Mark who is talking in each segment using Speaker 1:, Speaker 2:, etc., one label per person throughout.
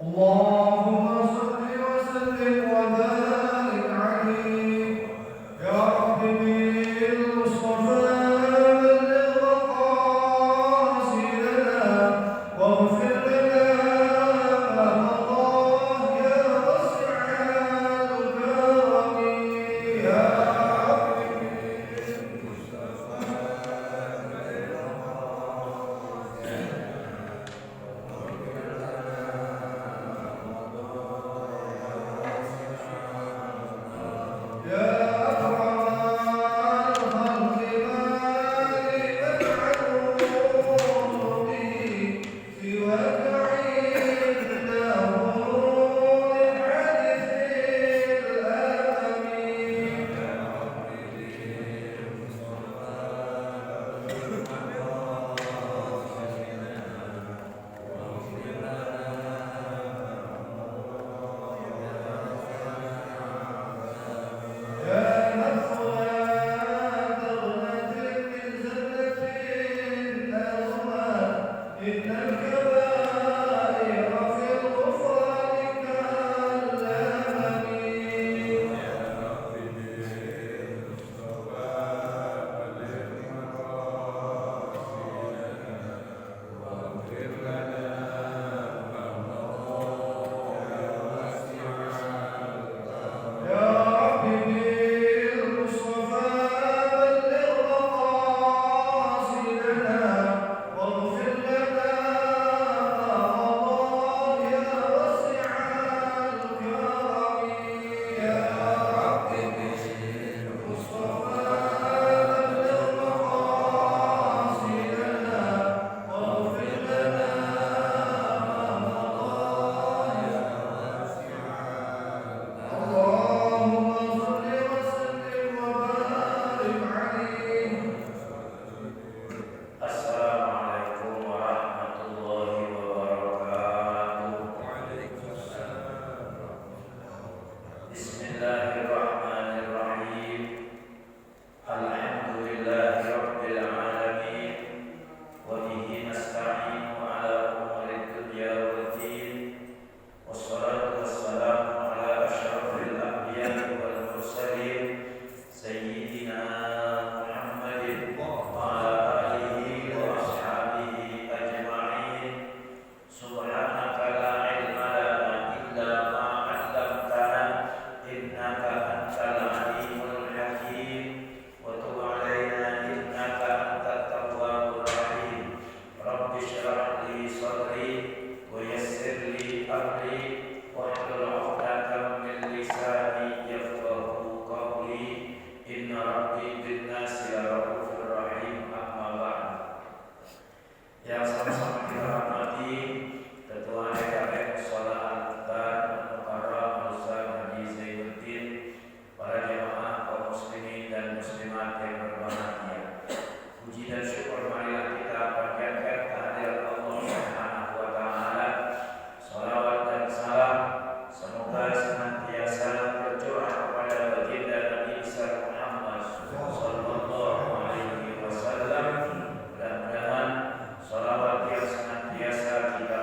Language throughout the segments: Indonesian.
Speaker 1: اللهم صل وسلم وبارك عليه يا رب بالمصطفى بلغ مقاصدنا واغفر لنا ما مضى يا واسع الكرم يا رب بالمصطفى يا أكرم الخلق مالك العلوم سواك عنده للحديث الأمين يا مدخل درجة من زلة أهوى إن الكبائر في الغفران كالأمين يا رب بالمصطفى بلغ مقاصدنا واغفر لنا ما مضى يا واسع الكرم يا رب بالمصطفى بلغ مقاصدنا واغفر لنا ما مضى يا اللهم صل وسلم وبارك عليه.
Speaker 2: Assalamualaikum warahmatullahi wabarakatuh. Bismillahirrahmanirrahim. Alhamdulillahi rabbil alamin. Wa bihi nasta'inu ala umuri dunya waddin. Wassalatu wassalamu ala asyrafil anbiya'i wal mursalin sayyidina Muhammadin wa ala alihi wa ashabihi ajma'in. Subhanaka la ilma lana illa ma 'allamtana innaka antal alimul hakim wa tub 'alaina innaka antat tawwabur rahim. Rabbi shrah li sadri wa yassir li amri wahlul 'uqdatam min lisani yafqahu qawli. Inna rabbi bin nasi laraufur rahim. Amma ba'd. Yang sama-sama kita hormati Ketua DKM Shalah Al-Akbar Al-Mukarram Al-Ustaz Haji Zainuddin, para jamaah kaum muslimin dan muslimat yang berbahagia. Puji dan syukur marilah kita panjatkan kehadirat Allah Subhanahu wa taala. Salawat dan salam semoga senantiasa tercurah kepada baginda Nabi besar Muhammad sallallahu alaihi wasallam. Mudah-mudahan salawat yang senantiasa kita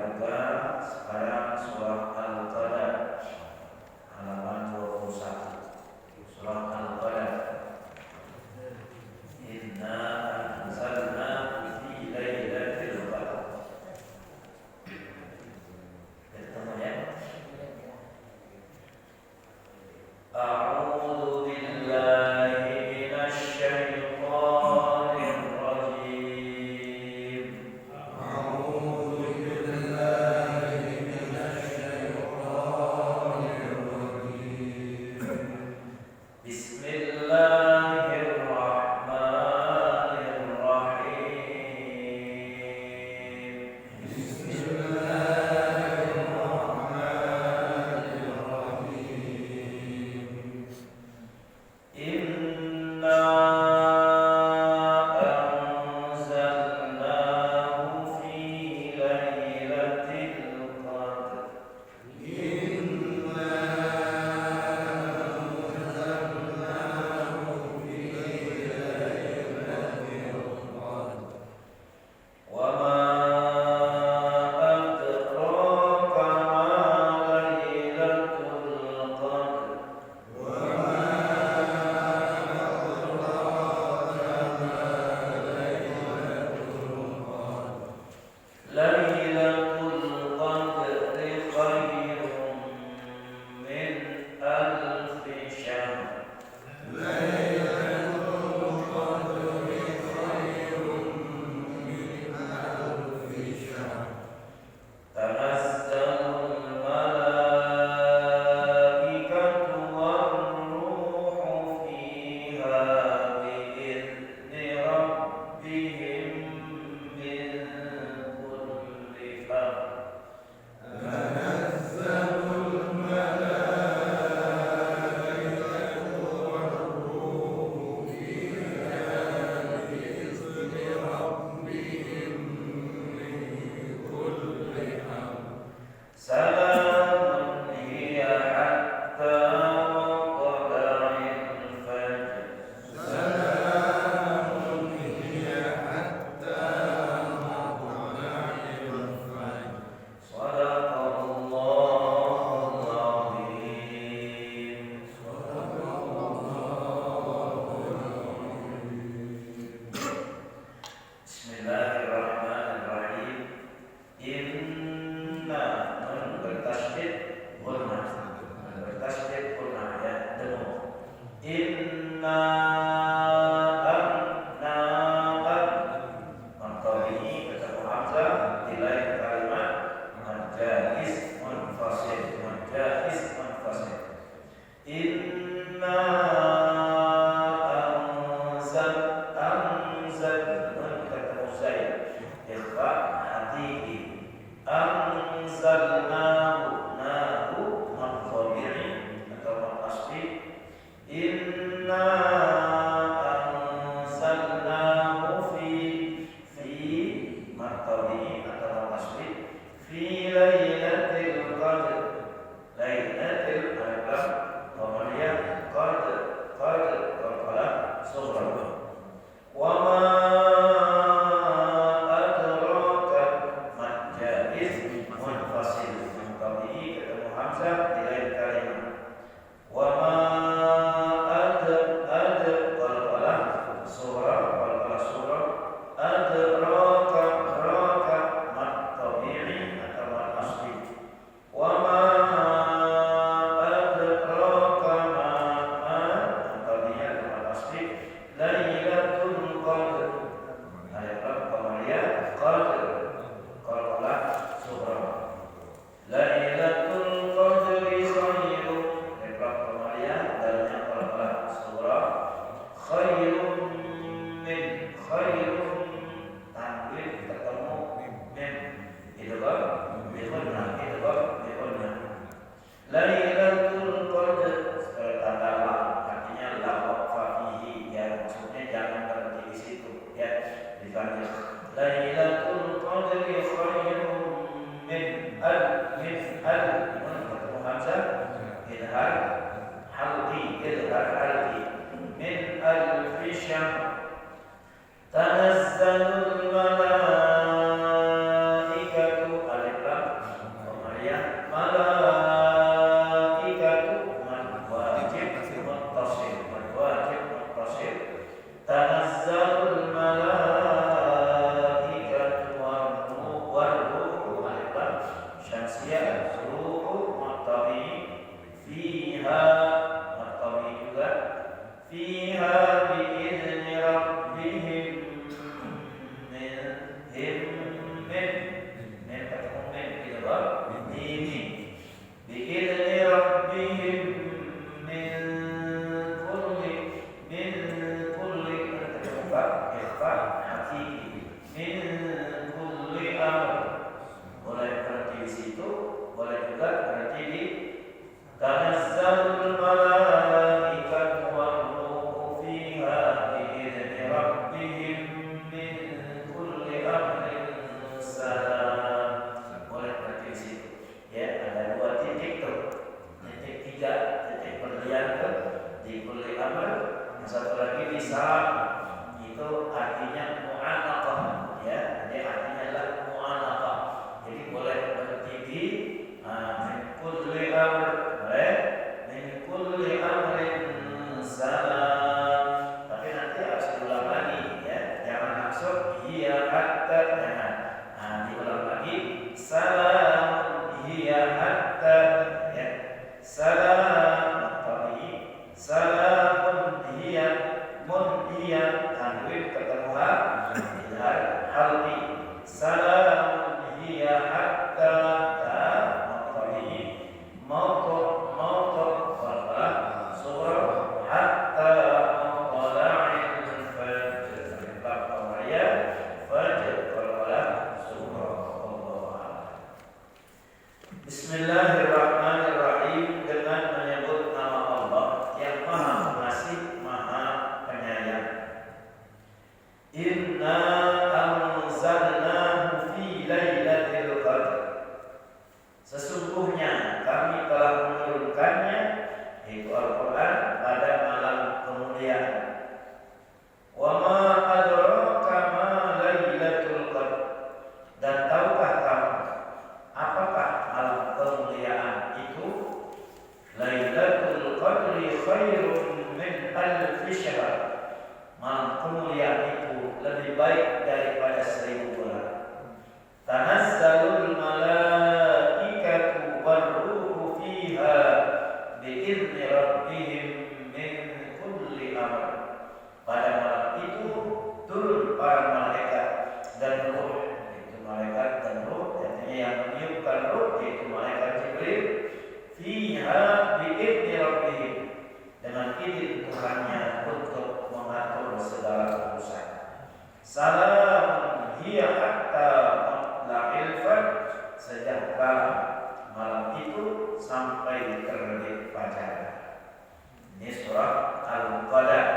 Speaker 2: buka sekarang surah Al-Qadar halaman 21. Surah Al-Qadar. Inna anzalna fi lailatul qadar. Ketemu ya? A'udzu billahi minasy syaithanir rajim.
Speaker 1: أعوذ بالله من الشيطان الرجيم
Speaker 2: Bismillahirrahmanirrahim.
Speaker 1: بسم الله الرحمن الرحيم
Speaker 2: Inna anzalnahu fi lailatul qadr.
Speaker 1: إنا أنزلناه في ليلة القدر
Speaker 2: Wa ma adraka ma lailatul qadr.
Speaker 1: وما أدراك ما ليلة القدر
Speaker 2: Lailatul qadri khairun min alfi syahr.
Speaker 1: ليلة القدر خير من ألف شهر
Speaker 2: Tanazzalul malaikatu war-ruhu fiha bi'izni rabbihim min kulli situ boleh juga berarti di tanazzalul malaikatu war-ruhu fiha bi'izni rabbihim min kulli amrin salam. Boleh berarti di situ. Ya, ada dua titik tuh. Titik tiga, titik berlian tuh di kulli amr. Yang satu lagi di salam. Itu artinya mu'anaqah. Ya, jadi artinya adalah mu'anaqah. Jadi boleh berarti di min kulli amr, boleh min kulli amrin salam. Tapi nanti harus diulang lagi ya, jangan langsung hiya hatta, jangan. Diulang lagi salam hiya hatta ya. Salam tabi salamun hiya mun hiya tanwin ketemu halbi salamun hiya hatta tabi mautu surah hatta matla'il fajr ya fajr surah. Bismillahirrahmanirrahim, dengan menyebut nama Allah yang Maha Pengasih, Maha Penyayang. Inna anzalnahu fi lailatul qadr. Sesungguhnya kami telah menurunkannya, yaitu Al-Quran, pada malam kemuliaan. Wa ma adraka ma lailatul qadr. Dan tahukah kamu apakah malam kemuliaan itu? Lailatul qadri khairun min alfi syahr. Malam kemuliaan itu lebih baik daripada 1000 bulan. Tanazzalul malaikatu war-ruhu fiha bi'izni rabbihim min kulli amr. Pada malam itu turun para malaikat dan ruh, yaitu malaikat dan ruh, artinya yang meniupkan ruh yaitu malaikat Jibril, fiha bi'izni rabbihim, dengan izin Tuhannya untuk mengatur segala urusan. Salam hiya hatta matla'il fajr. Sejahtera malam itu sampai terbit fajar. Ini surah Al-Qadar.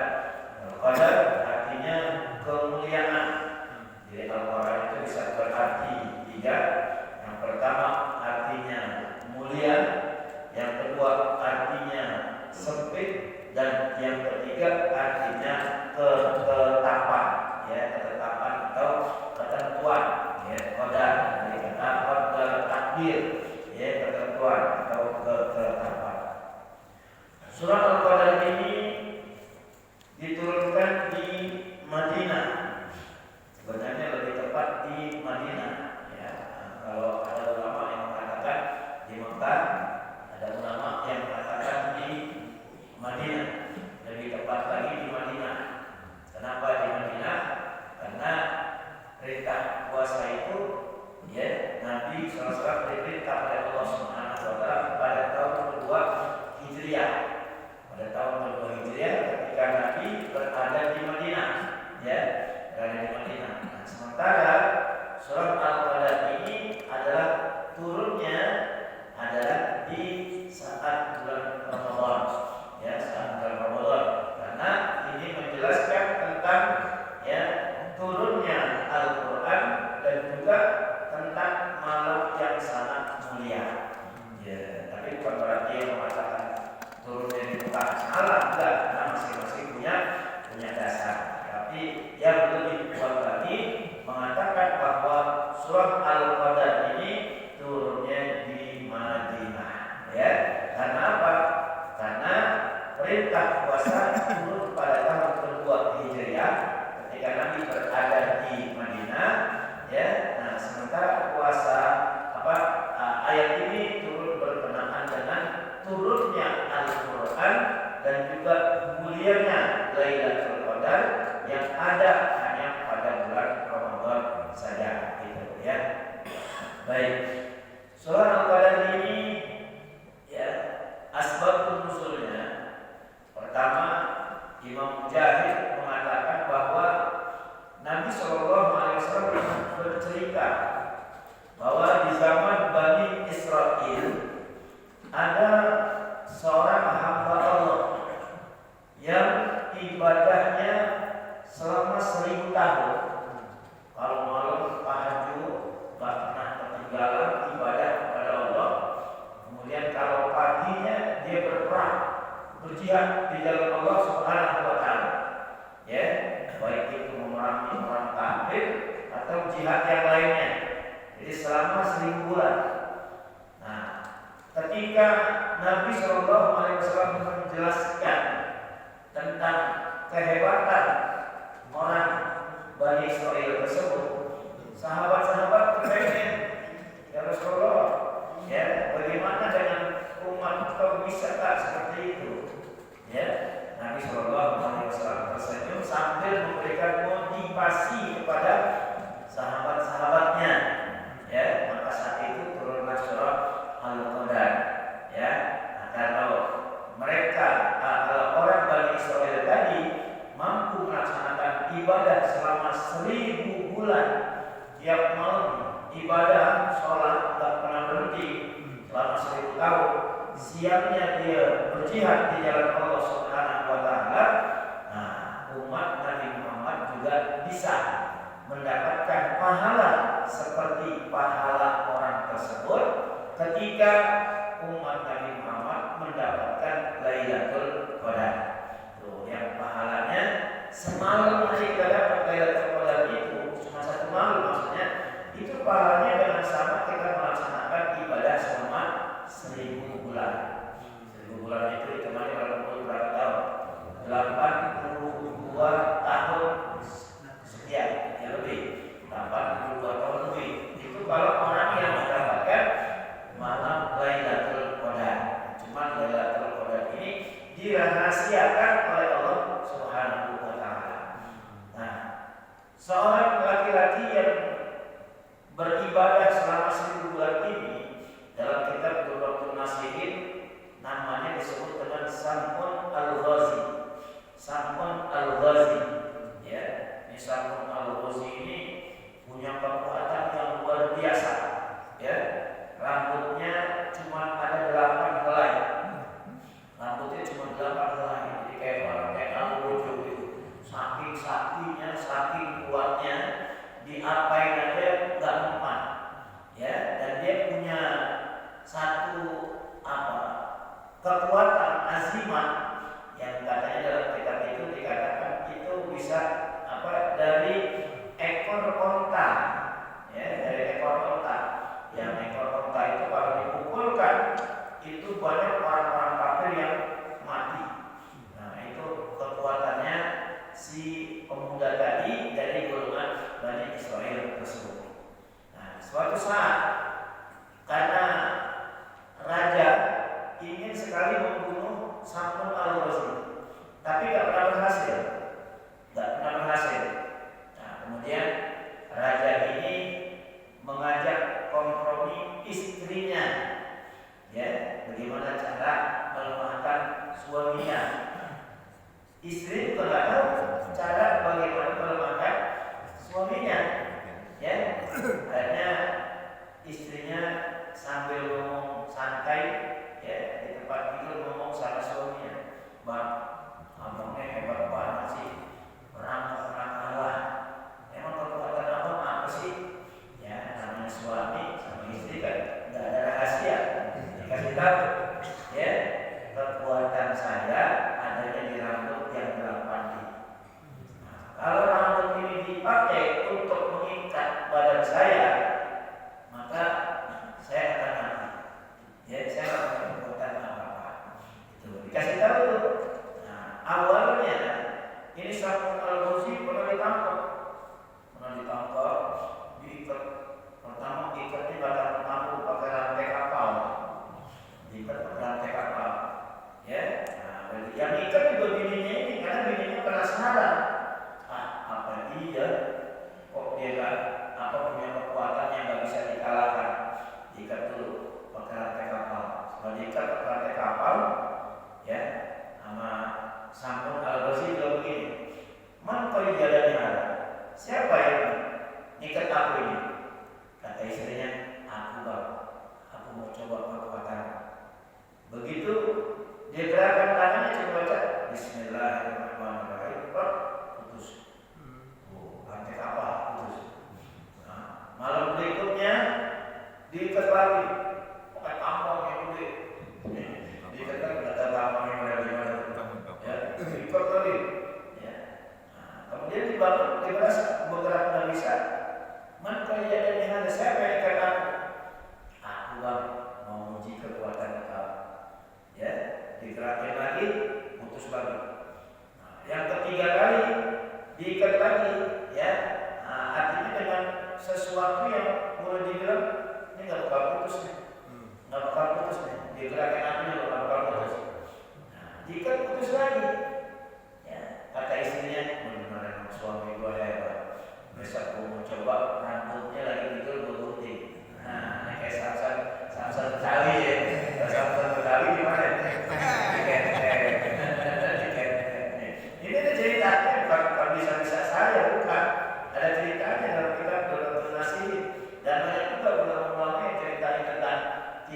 Speaker 2: Al-Qadar artinya kemuliaan. Jadi Al-Quran itu bisa berarti 3. Yang pertama artinya mulia, yang kedua artinya sempit, dan yang ketiga artinya ketetapan, ya, ketetapan atau ketentuan, ya, qadar, dari kata qadar takdir, ya, ketentuan atau ketetapan. Surah Al-Qadar ini diturunkan di Madinah. Sebenarnya lebih tepat di Madinah, ya. Kalau ada ulama yang mengatakan di Mekah, ada ulama yang mengatakan di Madinah. Lebih tepat lagi di Madinah. Kenapa di Madinah? Karena perintah puasa itu, ya, Nabi SAW diperintah oleh Allah Subhanahu wa Ta'ala pada tahun kedua Hijriah. Pada tahun kedua Hijriah ketika Nabi berada di Madinah, ya, berada di Madinah. Nah, sementara surah Al-Qadar ini adalah turunnya adalah di saat bulan Ramadan, ya, saat bulan Ramadan, karena ini menjelaskan tentang, ya, turunnya Al-Quran dan juga tentang malam yang sangat mulia. Ya, tapi bukan berarti yang mengatakan turunnya di Mekah salah, enggak, karena masing-masing punya dasar. Tapi yang lebih kuat lagi mengatakan bahwa surah Al-Qadar ini turunnya di Madinah, ya. Karena apa? Karena perintah puasa turun pada tahun kedua Hijriah ketika Nabi berada di Madinah, ya. Nah, sementara puasa ayat ini turun berkenaan dengan turunnya Al-Quran dan juga mulianya Lailatul Qadar yang ada hanya pada bulan Ramadan saja, gitu, ya. Baik, surah Al-Qadar ini, ya, asbab nusulnya. Pertama, Imam Mujahid mengatakan bahwa Nabi SAW bercerita bahwa di zaman Bani selama 1000 bulan. Nah, ketika Nabi Shallallahu Alaihi Wasallam menjelaskan tentang kehebatan orang Bani Israel tersebut, sahabat-sahabat kepengen, ya Rasulullah, ya bagaimana dengan umat kau bisa tak seperti itu? Ya, Nabi Shallallahu Alaihi Wasallam tersenyum sambil memberikan motivasi kepada sahabat-sahabatnya. Ya, maka saat itu turunlah surah Al-Qadar. Ya, nah, kalau mereka kalau orang Bani Israel tadi mampu melaksanakan ibadah selama 1000 bulan, tiap malam ibadah sholat tak pernah berhenti selama 1000 tahun, siangnya dia berjihad di jalan Allah Subhanahu wa Ta'ala. Nah, umat Nabi Muhammad juga bisa mendapatkan pahala seperti pahala orang tersebut ketika umat Nabi Muhammad mendapatkan Lailatul Qadar. Tuh, yang pahalanya semalam kita dapat Lailatul Qadar itu cuma 1 malam, maksudnya itu pahalanya dengan sama kita melaksanakan ibadah selama 1000 bulan. 1000 bulan itu kemarin berapa tahun? 82 tahun sekian, ya lebih 82 tahun lebih. Itu kalau orang yang mendapatkan malam Lailatul Qadar. Cuma Lailatul Qadar ini dirahasiakan oleh Allah Subhanahu wa Ta'ala. Nah, seorang laki-laki yang beribadah selama 1000 bulan ini dalam kitab Durratul Nasihin namanya disebut dengan Sam'un Al-Ghazi. Sam'un Al-Ghazi, ya, ini Sam'un Al-Ghazi ini punya kekuatan yang luar biasa, ya. Rambutnya cuma ada 8 helai. Rambutnya cuma 8 helai. Jadi kayak orang kayak Naruto gitu. Saking saktinya, saking kuatnya, diapain aja nggak mempan, ya. Dan dia punya satu kekuatan azimat yang katanya dalam kitab itu dikatakan itu bisa dari ekor onta, ya, dari ekor onta. Yang ekor onta itu kalau dipukulkan itu banyak orang-orang kafir yang mati. Nah, itu kekuatannya si pemuda tadi dari golongan Bani Israel tersebut. Nah, suatu saat karena raja ingin sekali membunuh Sam'un Al-Ghazi, tapi tidak pernah berhasil. Nah, kemudian raja ini mengajak kompromi istrinya, ya, bagaimana cara melemahkan suaminya. Istri juga tidak tahu cara bagaimana melemahkan suaminya, ya. Akhirnya istrinya sambil ngomong santai, ya, di tempat tidur ngomong sama suaminya, "Bang, abangnya hebat banget sih, pernah kalah. Emang kekuatan abang apa sih?" Ya, namanya suami sama istri kan nggak ada rahasia, dikasih tahu, ya, kekuatan saya adanya di rambut yang 8. Nah, kalau rambut ini dipakai untuk mengikat badan saya, maka saya akan mati. Ya, saya akan melakukan apa-apa. Itu dikasih tahu tuh. Nah, awalnya ini Sam'un Al-Ghazi pernah ditangkap, diikat. Pertama ikatnya batang bambu pakai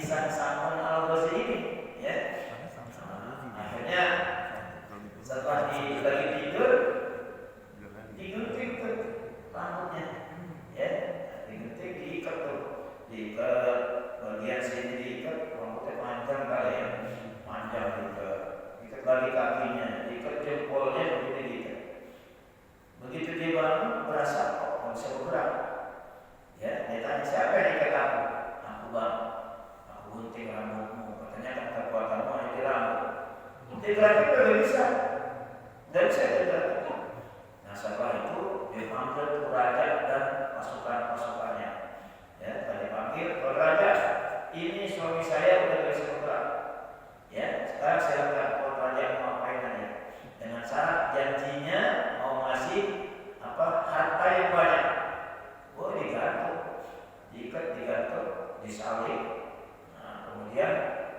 Speaker 2: Ihsan Samun Al-Ghazi ini, ya. Akhirnya setelah lagi tidur digunting tuh rambutnya, ya, digunting, diikat tuh, diikat bagian sini, diikat rambutnya panjang kali ya, panjang diikat lagi kakinya, diikat jempolnya, begitu diikat. Begitu dia bangun berasa kok nggak bisa bergerak, ya, dia tanya siapa yang ikat aku bang, aku gunting rambutmu, katanya kan kekuatanmu hanya di rambut. Digerakin nggak bisa digerakin. Nah setelah itu dia panggil tuh raja dan pasukannya. Ya, tadi panggil raja, ini suami saya udah bisa bergerak. Ya, sekarang silakan kalau raja mau ngapain aja. Dengan syarat janjinya mau ngasih harta yang banyak. Oh digantung, digantung, disalib. Nah kemudian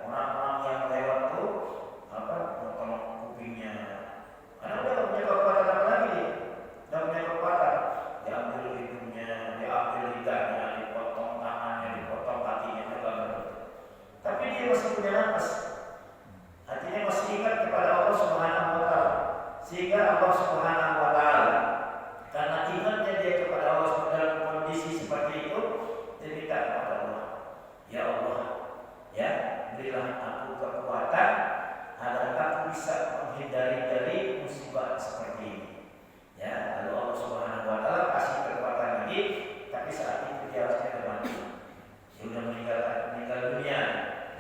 Speaker 2: orang-orang yang lewat tuh potong kupingnya. Karena udah gak punya kekuatan apa lagi, udah punya kekuatan. Diambil hidungnya, diambil lidahnya, dipotong tangannya, dipotong kakinya, tapi dia masih punya nafas. Artinya masih ingat kepada Allah Subhanahu wa Ta'ala. Sehingga Allah Subhanahu wa Ta'ala, karena ingatnya dia kepada Allah dalam kondisi seperti itu, dia minta kepada Allah, ya Allah, ya berilah aku kekuatan agar aku bisa menghindari dari musibah seperti ini. Ya, lalu Allah Subhanahu wa Ta'ala kasih kekuatan lagi, tapi saat itu dia harusnya mati. Dia sudah meninggal dunia.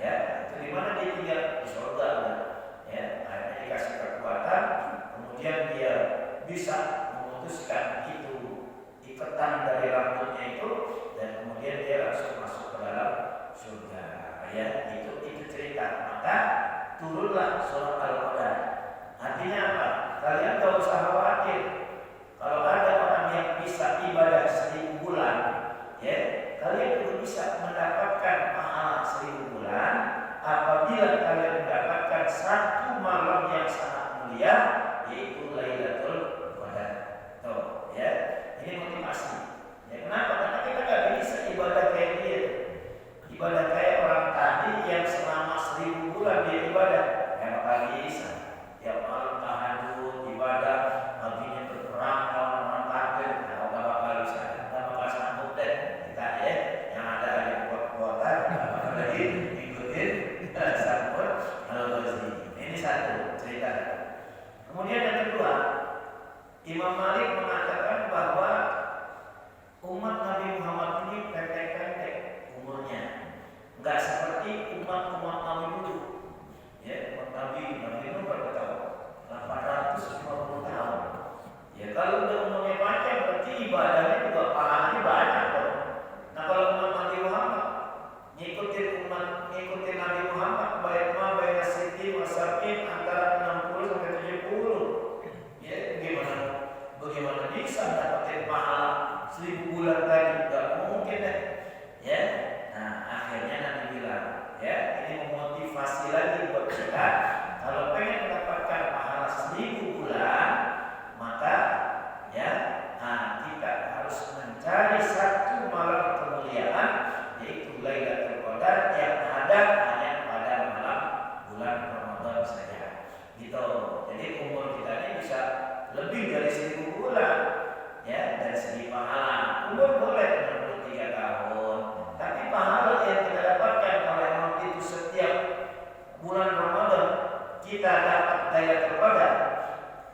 Speaker 2: Ya, itu di mana dia tinggal? Di surga. Ya, akhirnya dikasih kekuatan, kemudian dia bisa memutuskan itu ikatan dari rambutnya itu, dan kemudian dia langsung masuk ke dalam surga. Ya, itu cerita. Maka turunlah surah Al-Qadar. Artinya apa? Kalian tidak usah khawatir. Kalau ada orang yang bisa ibadah 1000 bulan, ya, kalian juga bisa mendapatkan pahala 1000 bulan apabila kalian mendapatkan satu malam yang sangat mulia, yaitu Lailatul Qadar. Tuh, ya. Ini motivasi. Ya, kenapa? Karena kita nggak bisa ibadah kayak dia. Ibadah kayak orang tadi yang selama 1000 bulan dia ibadah, yang bakal bisa. Tiap malam tahajud, ibadah, paginya berperang lawan orang kafir, nggak bakal bisa, nggak bakal sanggup deh kita ya. Yang ada aja kuat-kuatan, lagi ikutin sanggup. Ini satu cerita. Kemudian yang kedua, Imam Malik mengatakan bahwa umat Nabi Muhammad ini pendek-pendek umurnya, nggak seperti umat-umat Nabi dulu. Ya, umat Nabi Nuh berapa tahun? 850 tahun. Ya, kalau udah umurnya panjang berarti ibadahnya juga pahalanya banyak loh. Nah kalau umat Nabi Muhammad ngikutin Nabi Muhammad, baik Siti Wasakin antara 60 sampai 70. Ya, bagaimana bisa dapatin pahala 1000 bulan tadi? Gak mungkin deh. Ya, nah akhirnya Nabi bilang, ya ini memotivasi lagi buat kita. Kalau pengen mendapatkan pahala 1000 bulan, maka ya, kita harus mencari satu malam kemuliaan, yaitu Lailatul Qadar yang ada hanya pada malam bulan Ramadan saja. Gitu. Jadi umur kita ini bisa lebih dari 1000 bulan, ya, dari segi pahala. Umur boleh 63 tahun, tapi pahala yang kita dapatkan kalau memang itu setiap bulan Ramadan kita dapat Lailatul Qadar.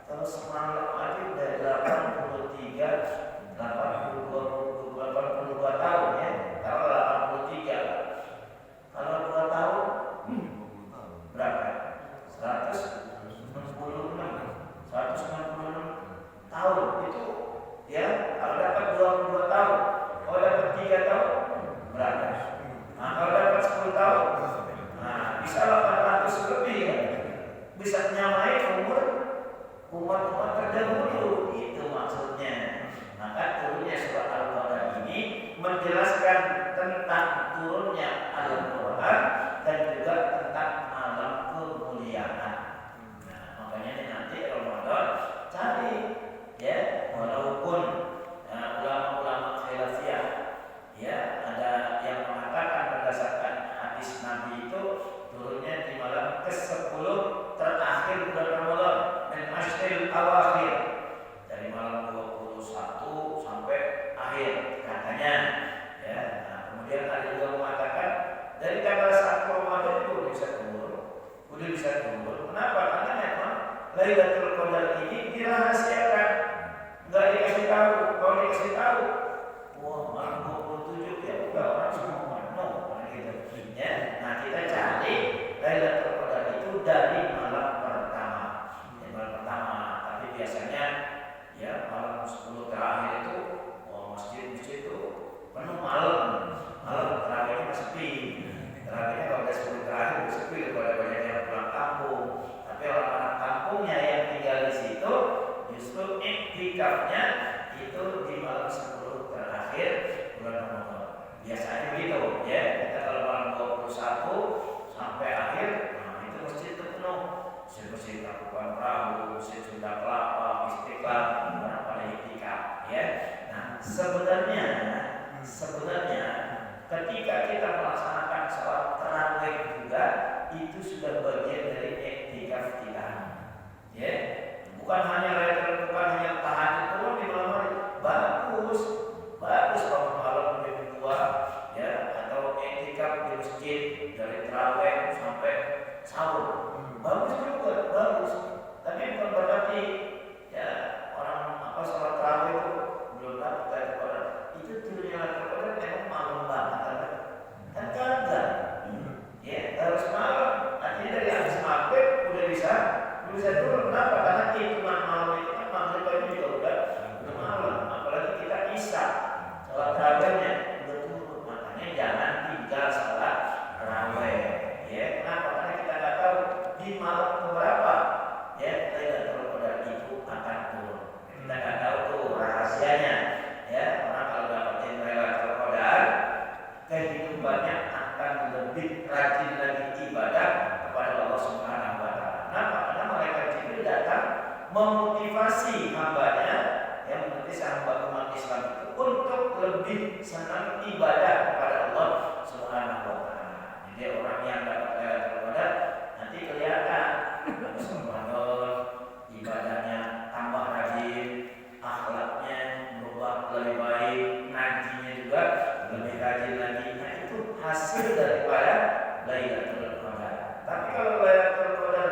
Speaker 2: Kalau semalam aja udah 82 tahun ya. Kalau 83, kalau 2 tahun berapa? 166 tahun itu ya. Kalau dapat 22 tahun, kalau dapat 3 tahun berapa? Nah kalau dapat 10 tahun, nah bisa 800 lebih ya. Bisa nyamain umur umat-umat terdahulu. Lailatul Qadar ini dirahasiakan, nggak dikasih tahu. Kalau dikasih tahu, wah malam 27 ya udah orang semua penuh gitu. Ya, nah kita cari Lailatul Qadar itu dari malam pertama, malam pertama. Tapi biasanya ya malam 10 terakhir itu, masjid-masjid itu penuh malam terakhirnya sepi. Terakhirnya kalau udah 10 terakhir udah sepi, kalau banyak yang pulang kampung. Tapi orang-orang kampungnya yang tinggal di situ justru iktikafnya itu di malam 10 terakhir bulan Ramadan. Biasanya begitu ya. Kita kalau malam 21 sampai akhir, nah itu masjid itu penuh. Masjid Kapukan Perahu, Masjid Sunda Kelapa, Istiqlal, mana pada iktikaf ya. Nah sebenarnya ketika kita melaksanakan sholat tarawih juga itu sudah bagian dari iktikaf kita. Ya, bukan hanya tahajud turun di malam hari. Bagus kalau malam lebih tua ya, atau iktikaf di masjid dari tarawih sampai sahur. Bagus juga, bagus. Tapi bukan berarti ya orang sholat tarawih itu belum dapat kepada itu turunnya kepada memang malam banget kan kagak. Ya harus malam. Artinya dari habis maghrib udah bisa turun. Kenapa? Karena hitungan malam itu kan maghrib itu juga udah malam. Apalagi kita isya sholat tarawihnya udah turun. Makanya jangan tinggal sholat tarawih. Ya kenapa? Karena kita nggak tahu di malam keberapa ya Lailatul Qadar itu akan turun. Kita nggak tahu tuh rahasianya. Ya orang kalau dapetin Lailatul Qadar, kehidupannya akan lebih rajin lagi ibadah kepada Allah Subhanahu wa Ta'ala. Kenapa? Karena malaikat Jibril datang memotivasi hambanya, yang memotivasi hamba umat Islam itu untuk lebih senang ibadah kepada Allah Subhanahu wa Ta'ala. Jadi orang yang dapat Lailatul Qadar nanti kelihatan Ramadan ibadahnya tambah rajin, akhlaknya berubah lebih baik, ngajinya juga lebih rajin lagi. Nah itu hasil daripada Lailatul Qadar. Tapi kalau Lailatul Qadar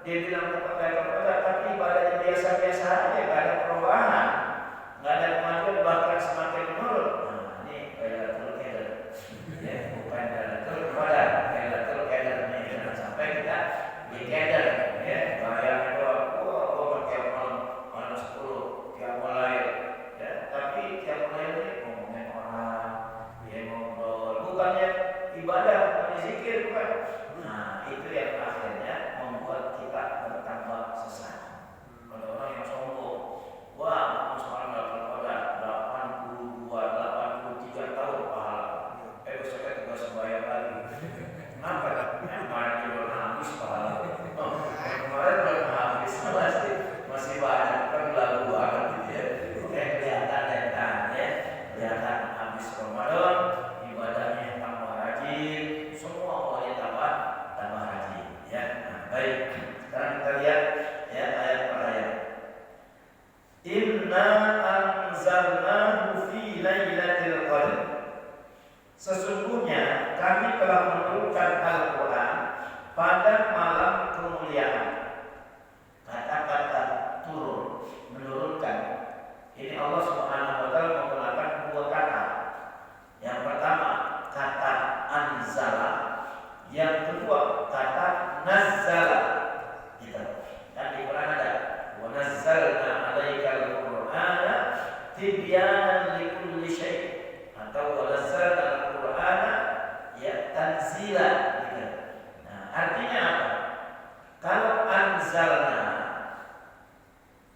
Speaker 2: dia bilang dapat Lailatul Qadar tapi ibadahnya biasa-biasa aja, nggak ada perubahan, nggak ada kemajuan, bahkan semakin menurun. Nah ini Lailatul Qadar ya, bukan Lailatul Qadar. Lailatul Qadar ini jangan sampai kita di Qadar ya, bayangnya doang. Wah tiap malam 10 tiap mulai ya, tapi tiap mulai ini ngomongin orang, dia ngobrol, bukannya ibadah, bukannya zikir, bukan. Nah itu yang akhirnya membuat kita bertambah sesat. Ada orang yang sombong, wah sekarang dapat Qadar 83 tahun pahala. Besoknya juga sembahyang lagi. Kenapa? Kemarin juga habis pahala. Kemarin belum habis, masih banyak kan lagu banget gitu ya. Kelihatan ya, kelihatan habis Ramadan, ibadahnya tambah rajin, semua orangnya tambah rajin ya. Nah, baik. Sekarang kita lihat ya ayat per ayat. Inna anzalnahu fi lailatul qadar. Sesungguhnya kami telah menurunkan Al-Quran pada malam kemuliaan. Kata-kata turun, menurunkan. Ini Allah Subhanahu wa Ta'ala menggunakan dua kata. Yang pertama kata anzala, yang kedua kata nazzala. Gitu. Dan di Quran ada wa nazzalna 'alaikal Qur'ana tibyanan likulli syai', atau wa nazzalna al-Qur'ana ya tanzila gitu. Nah, artinya apa? Kalau anzalna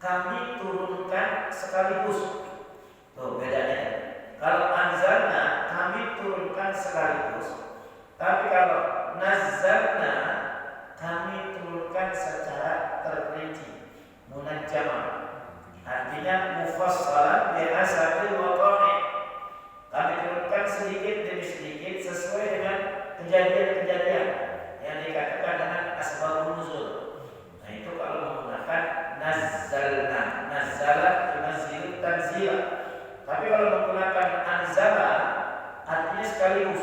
Speaker 2: kami turunkan sekaligus. Tuh bedanya. Kalau anzalna kami turunkan sekaligus. Tapi kalau nazzalna kami turunkan secara terperinci, munajjaman. Artinya mufassalan bi hasabil waqa'i. Kami turunkan sedikit demi sedikit sesuai dengan kejadian-kejadian yang dikatakan dengan asbabun nuzul. Nah itu kalau menggunakan nazzalna, nazzala yunazzilu tanzila. Tapi kalau menggunakan anzala artinya sekaligus.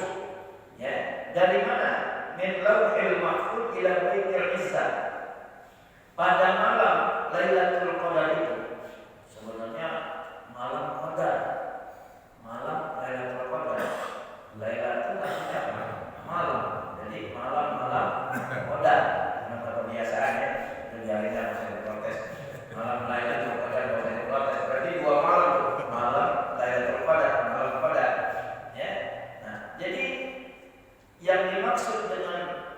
Speaker 2: Ya, dari mana? Min lauhil mahfuz ila baitil izzah. pada malam Lailatul Qadar itu sebenarnya malam Qadar, malam Lailatul Qadar. Lailatul artinya apa? Malam. Jadi malam-malam Qadar. Karena kebiasaan ya, terjadinya masih diprotes. Malam Lailatul Qadar masih diprotes. Berarti 2 malam, malam Lailatul Qadar, malam Qadar. Ya. Nah, jadi yang dimaksud dengan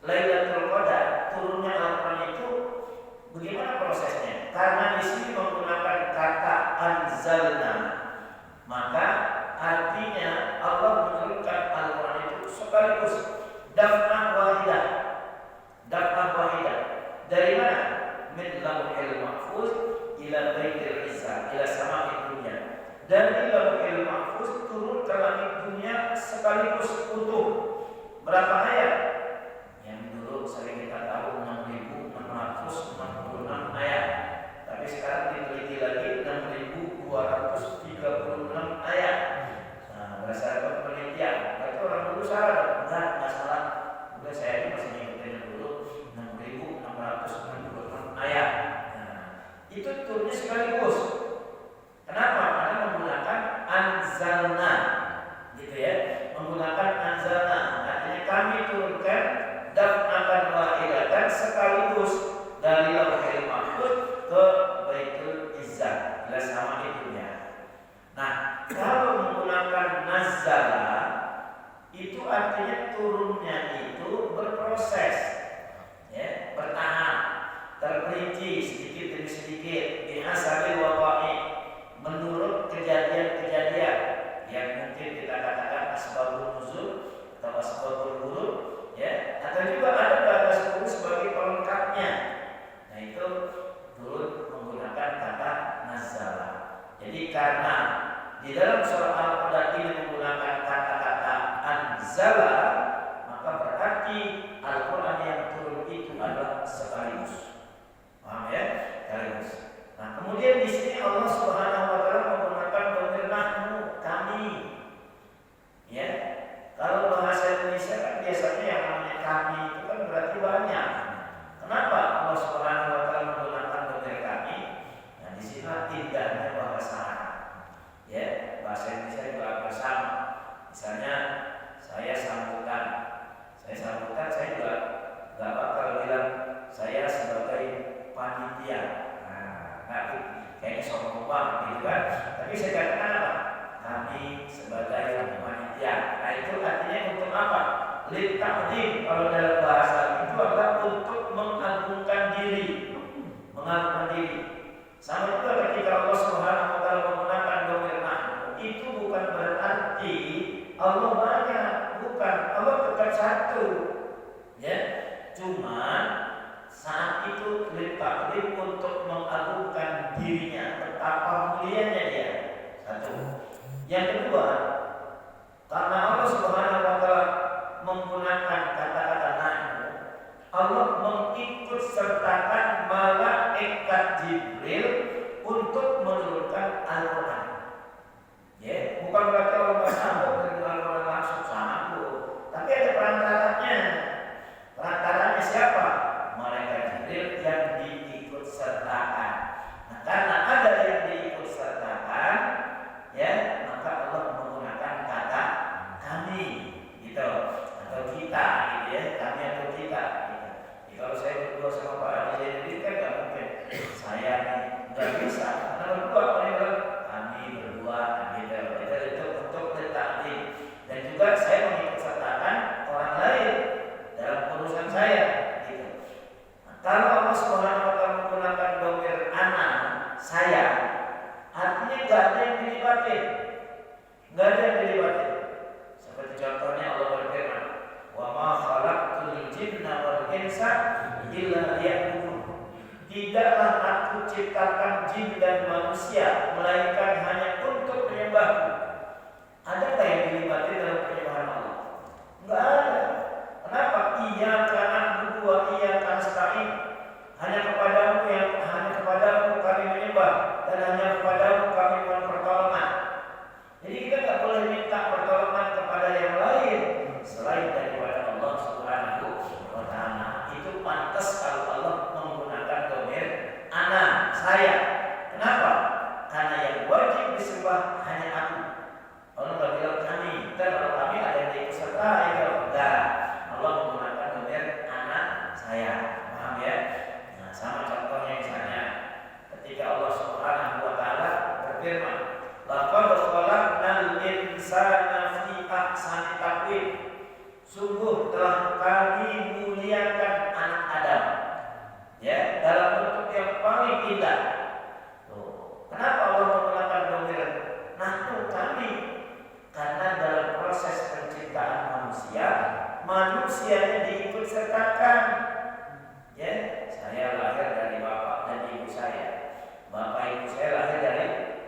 Speaker 2: Lailatul Qadar turunnya Al-Quran itu bagaimana prosesnya? Karena di sini menggunakan kata anzalna, maka artinya Allah menurunkan Al-Quran itu sekaligus daf'ah wahidah. Daf'ah wahidah. Dari mana? Min lauhil mahfuz ila baitil izzah, ila sama'id dunya. Dari lauhil mahfuz turun ke langit dunia sekaligus utuh. Berapa ayat? Yang dulu sering kita tahu 6.666 ayat. Tapi sekarang diteliti lagi 6.236 ayat. Nah, berdasarkan penelitian, itu orang dulu salah, enggak salah. Udah saya ini masih ngikutin dulu 6.666 ayat. Nah, itu turunnya sekaligus. Kenapa? Karena menggunakan anzalna, gitu ya. Menggunakan anzalna, artinya kami turunkan daf'atan wahidatan sekaligus dari lauhil mahfuz ke baitul izzah, ila sama'id dunya. Nah, kalau menggunakan nazzala itu artinya turunnya itu berproses, ya, bertahap, terperinci sedikit demi sedikit, bihasabil waqa'i, menurut kejadian-kejadian yang mungkin kita katakan asbabun nuzul atau asbabul wurud, ya, atau juga ada bahasa suku sebagai pelengkapnya. Nah, itu turun menggunakan kata nazzala. Jadi karena di dalam surah Al-Qadar ini menggunakan kata-kata anzala, maka berarti Al-Quran yang turun itu adalah sekaligus. Paham ya? Sekaligus. Nah, kemudian di sini Allah Subhanahu wa taala menggunakan dhamir nahnu, kami. Ya. Kalau bahasa Indonesia kan biasanya yang namanya kami itu kan berarti banyak. Kenapa Allah Subhanahu wa taala menggunakan dhamir kami? Nah, di sini indahnya bahasa Arab. Ya, bahasa Indonesia juga hampir sama. Misalnya saya sambutan, saya juga nggak bakal bilang saya sebagai panitia. Nah, kayaknya sombong banget gitu kan. Tapi saya katakan apa? Kami sebagai panitia. Nah, itu artinya untuk apa? Lit ta'zim, kalau dalam bahasa itu adalah untuk mengagungkan diri, mengagungkan diri. Sama juga ketika Allah Subhanahu wa taala menggunakan dhamir nahnu, itu bukan berarti Allah banyak, bukan. Allah tetap satu. Ya. Cuma saat itu litaklim untuk mengagungkan dirinya, betapa mulianya dia. Satu. Yang kedua, karena Allah Subhanahu wa taala menggunakan kata-kata nahnu, Allah mengikut sertakan malaikat Jibril untuk menurunkan Al-Quran. Ya, bukan berarti Allah nggak sanggup dengan Al-Quran langsung sanggup, tapi ada perantaranya. Perantaranya siapa? Malaikat Jibril yang diikut sertakan. Nah, karena ada yang diikut sertakan, ya, maka Allah menggunakan kata kami, gitu, atau kita, gitu ya, kami atau kita. Gitu. Jadi kalau saya berdua sama Pak Adi Zainudin kan nggak mungkin saya nggak bisa, karena berdua kami berdua, gitu. Itu untuk letaknya. Dan juga saya mengikut sertakan orang lain dalam urusan saya, gitu. Nah, kalau Allah Subhanahu wa taala menggunakan dhamir ana, saya, artinya nggak ada yang dilibatin, nggak ada yang dilibatin. Seperti contohnya Allah berfirman, wa ma khalaqtul jinna wal insa illa liya'budun. Tidaklah aku ciptakan jin dan manusia melainkan hanya untuk menyembahku. Ada nggak yang dilibatin dalam penyembahan Allah? Nggak ada. Kenapa? Iyyaka na'budu wa iyyaka nasta'in. Hanya kepadamu kami menyembah dan hanya kepadamu kami mohon pertolongan. Jadi kita nggak boleh minta pertolongan kepada yang lain selain daripada Allah Subhanahu wa taala. Itu pantas kalau Allah menggunakan Habib, sungguh telah kami muliakan anak Adam, ya, dalam bentuk yang paling indah. Tuh. Kenapa Allah menggunakan domir nahnu kami? Karena dalam proses penciptaan manusia, manusianya diikut sertakan. Ya, saya lahir dari bapak dan ibu saya. Bapak ibu saya lahir dari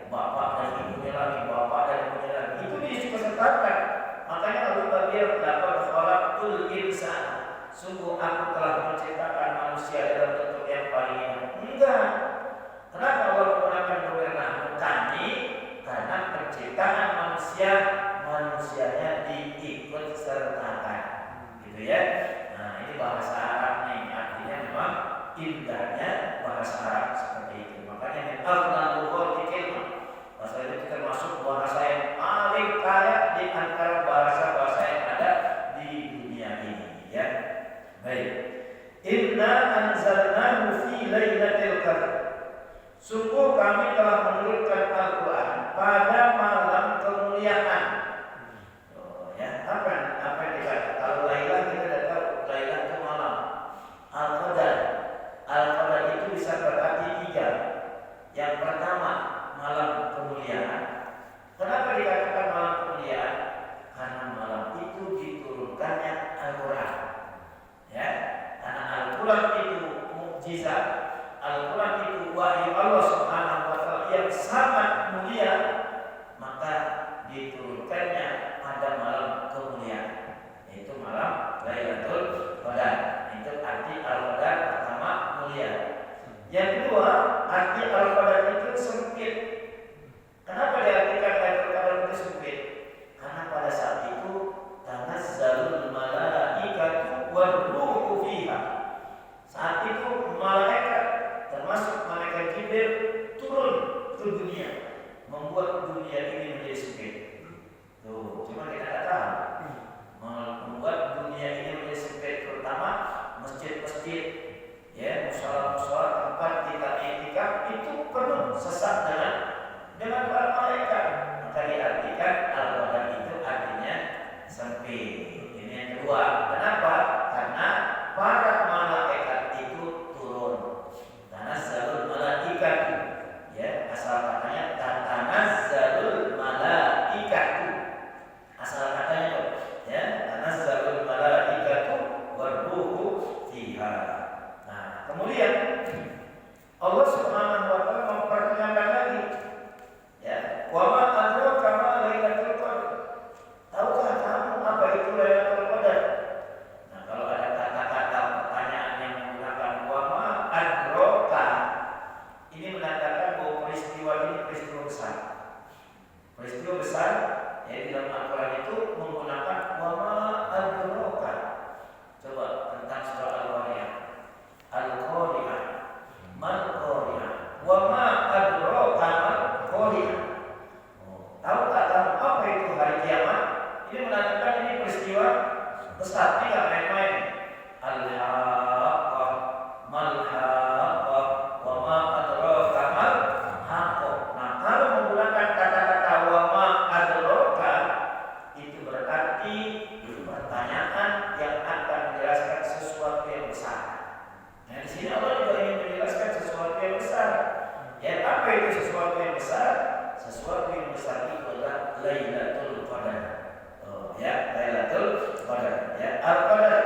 Speaker 2: bapak dan ibunya lagi, bapak dan ibunya lagi. Itu diikut sertakan. Makanya Allah berfirman, "Laqad khalaqtul insana." Sungguh aku telah menciptakan manusia dalam bentuk yang paling indah. Enggak. Kenapa Allah menggunakan domir nahnu kami? Karena penciptaan manusia, manusianya diikut sertakan, gitu ya. Nah, ini bahasa Arab nih, artinya memang indahnya bahasa Arab seperti itu. Makanya min al-lughatil kalimah, bahasa itu termasuk bahasa yang paling kaya di antara bahasa-bahasa yang ada di dunia ini, ya. Baik. Inna anzalnahu fi lailatul qadar. Sungguh kami telah menurunkan Al-Quran pada malam kemuliaan. Oh, ya, apa yang dikatakan? Kalau Lailah kita sudah tahu, Lailah itu malam. Al-Qadar itu bisa berarti 3. Yang pertama malam kemuliaan. Kenapa dikatakan malam kemuliaan? Karena malam itu diturunkannya Al-Quran. Ya, karena Al-Quran itu mukjizat. Al-Quran itu wahyu Allah Subhanahu wa taala yang sangat mulia, maka diturunkannya pada malam kemuliaan, yaitu malam Lailatul Qadar. Itu arti Al-Qadar pertama, mulia. Yang kedua, arti Al-Qadar itu sempit. Kenapa diartikan Lailatul Qadar itu sempit? Karena pada saat itu tanazzalul malaikatu war-ruhu fiha. Saat itu malaikat termasuk malaikat Jibril turun ke dunia, membuat dunia ini menjadi sempit. Tuh, cuma kita tidak tahu. Membuat dunia ini menjadi sempit, terutama masjid-masjid, ya, musala-musala tempat kita i'tikaf itu penuh sesak dengan para malaikat. Maka diartikan Al-Qadar itu artinya sempit. Ini yang kedua. Kenapa? Karena para malaikat itu turun. Tanazzalul malaikatu, ya, asal katanya tanazzalul malaikatu, asal katanya itu, ya, tanazzalul malaikatu war-ruhu fiha. Nah, kemudian Allah Subhanahu wa taala mempertanyakan lagi, ya, wa ma adraka ma lailatul qadar. Tahukah kamu apa itu Lailatul Qadar? Nah, kalau ada kata-kata pertanyaan yang menggunakan wa ma adraka, ini menandakan bahwa peristiwa ini peristiwa besar. Peristiwa besar, ya, di dalam Al-Quran itu menggunakan wa ma adraka. Coba tentang surah Al-Qari'ah. Al-Qari'ah, mal Qari'ah, wa ma adraka mal Qari'ah. Tahukah kamu apa itu hari kiamat? Ini menandakan ini peristiwa besar, tidak main-main. Al-Haqqah, mal-Haqqah, wa ma adraka mal-Haqqah. Nah, kalau menggunakan kata-kata wa ma adraka, itu berarti pertanyaan yang akan menjelaskan sesuatu yang besar. Nah, di sini Allah juga ingin menjelaskan sesuatu yang besar. Ya, apa itu sesuatu yang besar? Sesuatu yang besar itu adalah Lailatul Qadar. Ya, Lailatul Qadar. Ya, Al-Qadar